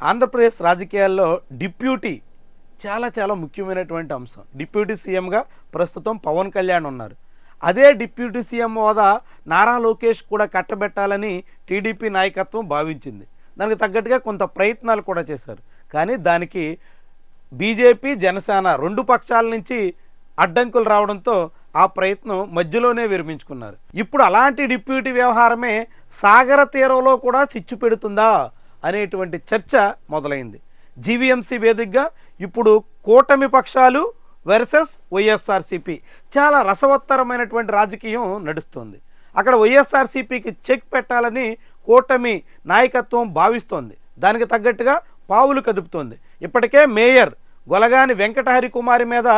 ఆంధ్రప్రదేశ్ రాజకీయాల్లో డిప్యూటీ చాలా చాలా ముఖ్యమైనటువంటి అంశం. డిప్యూటీ సీఎంగా ప్రస్తుతం పవన్ కళ్యాణ్ ఉన్నారు. అదే డిప్యూటీ సీఎం హోదా నారా లోకేష్ కూడా కట్టబెట్టాలని టీడీపీ నాయకత్వం భావించింది. దానికి తగ్గట్టుగా కొంత ప్రయత్నాలు కూడా చేశారు. కానీ దానికి బీజేపీ జనసేన రెండు పక్షాల నుంచి అడ్డంకులు రావడంతో ఆ ప్రయత్నం మధ్యలోనే విరమించుకున్నారు. ఇప్పుడు అలాంటి డిప్యూటీ వ్యవహారమే సాగర తీరంలో కూడా చిచ్చు పెడుతుందా అనేటువంటి చర్చ మొదలైంది. జీవీఎంసీ వేదికగా ఇప్పుడు కూటమి పక్షాలు వర్సెస్ వైఎస్ఆర్సీపీ చాలా రసవత్తరమైనటువంటి రాజకీయం నడుస్తుంది. అక్కడ వైఎస్ఆర్సీపీకి చెక్ పెట్టాలని కూటమి నాయకత్వం భావిస్తోంది. దానికి తగ్గట్టుగా పావులు కదుపుతోంది. ఇప్పటికే మేయర్ గొలగాని వెంకటహరి కుమారి మీద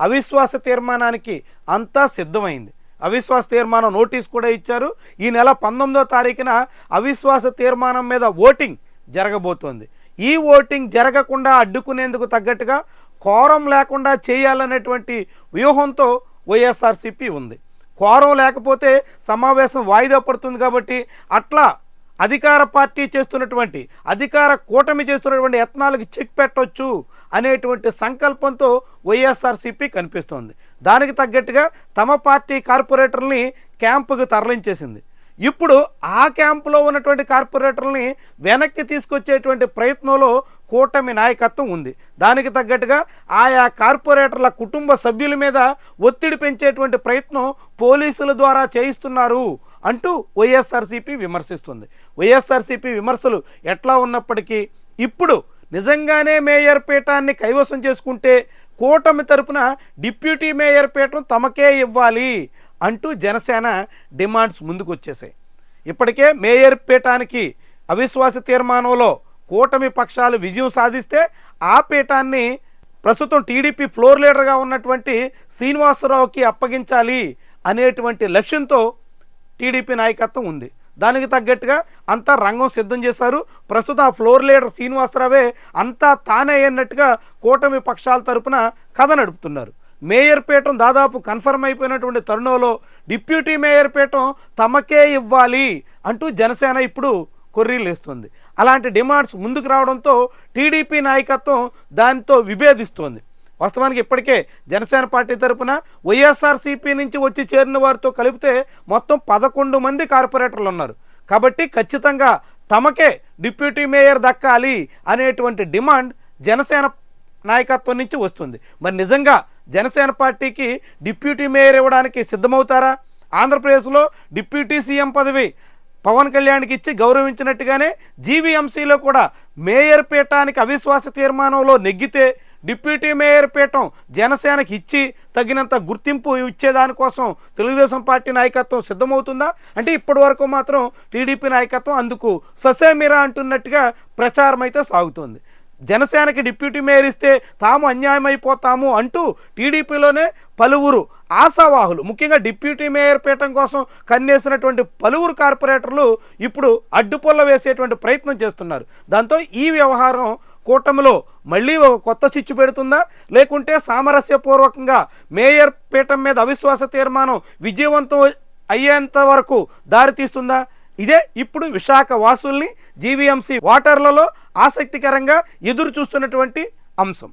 అవిశ్వాస తీర్మానానికి అంతా సిద్ధమైంది. అవిశ్వాస తీర్మానం నోటీస్ కూడా ఇచ్చారు. ఈ నెల 19వ తారీఖున అవిశ్వాస తీర్మానం మీద ఓటింగ్ జరగబోతోంది. ఈ ఓటింగ్ జరగకుండా అడ్డుకునేందుకు తగ్గట్టుగా కోరం లేకుండా చేయాలనేటువంటి వ్యూహంతో వైఎస్ఆర్సీపీ ఉంది. కోరం లేకపోతే సమావేశం వాయిదా పడుతుంది కాబట్టి అట్లా అధికార పార్టీ చేస్తున్నటువంటి అధికార కూటమి చేస్తున్నటువంటి యత్నాలకు చెక్ పెట్టొచ్చు అనేటువంటి సంకల్పంతో వైఎస్ఆర్సీపీ కనిపిస్తోంది. దానికి తగ్గట్టుగా తమ పార్టీ కార్పొరేటర్ని క్యాంపుకు తరలించేసింది. ఇప్పుడు ఆ క్యాంపులో ఉన్నటువంటి కార్పొరేటర్ని వెనక్కి తీసుకొచ్చేటువంటి ప్రయత్నంలో కూటమి నాయకత్వం ఉంది. దానికి తగ్గట్టుగా ఆయా కార్పొరేటర్ల కుటుంబ సభ్యుల మీద ఒత్తిడి పెంచేటువంటి ప్రయత్నం పోలీసుల ద్వారా చేయిస్తున్నారు అంటూ వైఎస్ఆర్సీపీ విమర్శిస్తుంది. వైఎస్ఆర్సీపీ విమర్శలు ఎట్లా ఉన్నప్పటికీ ఇప్పుడు నిజంగానే మేయర్ పీఠాన్ని కైవసం చేసుకుంటే కూటమి తరపున డిప్యూటీ మేయర్ పీఠం తమకే ఇవ్వాలి అంటూ జనసేన డిమాండ్స్ ముందుకు వచ్చేసాయి. ఇప్పటికే మేయర్ పీఠానికి అవిశ్వాస తీర్మానంలో కూటమి పక్షాలు విజయం సాధిస్తే ఆ పీఠాన్ని ప్రస్తుతం టీడీపీ ఫ్లోర్ లీడర్గా ఉన్నటువంటి శ్రీనివాసరావుకి అప్పగించాలి అనేటువంటి లక్ష్యంతో టీడీపీ నాయకత్వం ఉంది. దానికి తగ్గట్టుగా అంతా రంగం సిద్ధం చేశారు. ప్రస్తుతం ఆ ఫ్లోర్ లీడర్ శ్రీనివాసరావే అంతా తానే అన్నట్టుగా కూటమి పక్షాల తరపున కథ నడుపుతున్నారు. మేయర్ పీఠం దాదాపు కన్ఫర్మ్ అయిపోయినటువంటి తరుణంలో డిప్యూటీ మేయర్ పీఠం తమకే ఇవ్వాలి అంటూ జనసేన ఇప్పుడు కొర్రీలేస్తుంది. అలాంటి డిమాండ్స్ ముందుకు రావడంతో టీడీపీ నాయకత్వం దాంతో విభేదిస్తోంది. వాస్తవానికి ఇప్పటికే జనసేన పార్టీ తరపున వైఎస్ఆర్సీపీ నుంచి వచ్చి చేరిన వారితో కలిపితే మొత్తం 11 మంది కార్పొరేటర్లు ఉన్నారు. కాబట్టి ఖచ్చితంగా తమకే డిప్యూటీ మేయర్ దక్కాలి అనేటువంటి డిమాండ్ జనసేన నాయకత్వం నుంచి వస్తుంది. మరి నిజంగా జనసేన పార్టీకి డిప్యూటీ మేయర్ ఇవ్వడానికి సిద్ధమవుతారా? ఆంధ్రప్రదేశ్లో డిప్యూటీ సీఎం పదవి పవన్ కళ్యాణ్కి ఇచ్చి గౌరవించినట్టుగానే జీవీఎంసీలో కూడా మేయర్ పీఠానికి అవిశ్వాస తీర్మానంలో నెగ్గితే డిప్యూటీ మేయర్ పీఠం జనసేనకి ఇచ్చి తగినంత గుర్తింపు ఇచ్చేదానికోసం తెలుగుదేశం పార్టీ నాయకత్వం సిద్ధమవుతుందా అంటే ఇప్పటి వరకు మాత్రం టీడీపీ నాయకత్వం అందుకు ససేమిరా అంటున్నట్టుగా ప్రచారం అయితే సాగుతోంది. జనసేనకి డిప్యూటీ మేయర్ ఇస్తే తాము అన్యాయం అయిపోతాము అంటూ టీడీపీలోనే పలువురు ఆశావాహులు ముఖ్యంగా డిప్యూటీ మేయర్ పీఠం కోసం కన్నేసినటువంటి పలువురు కార్పొరేటర్లు ఇప్పుడు అడ్డుపొల్ల వేసేటువంటి ప్రయత్నం చేస్తున్నారు. దాంతో ఈ వ్యవహారం కూటమిలో మళ్ళీ ఒక కొత్త చిచ్చు పెడుతుందా లేకుంటే సామరస్యపూర్వకంగా మేయర్ పీఠం మీద అవిశ్వాస తీర్మానం విజయవంతం అయ్యేంత వరకు దారితీస్తుందా? ఇదే ఇప్పుడు విశాఖ వాసుల్ని జీవీఎంసీ ఓటర్లలో ఆసక్తికరంగా ఎదురు చూస్తున్నటువంటి అంశం.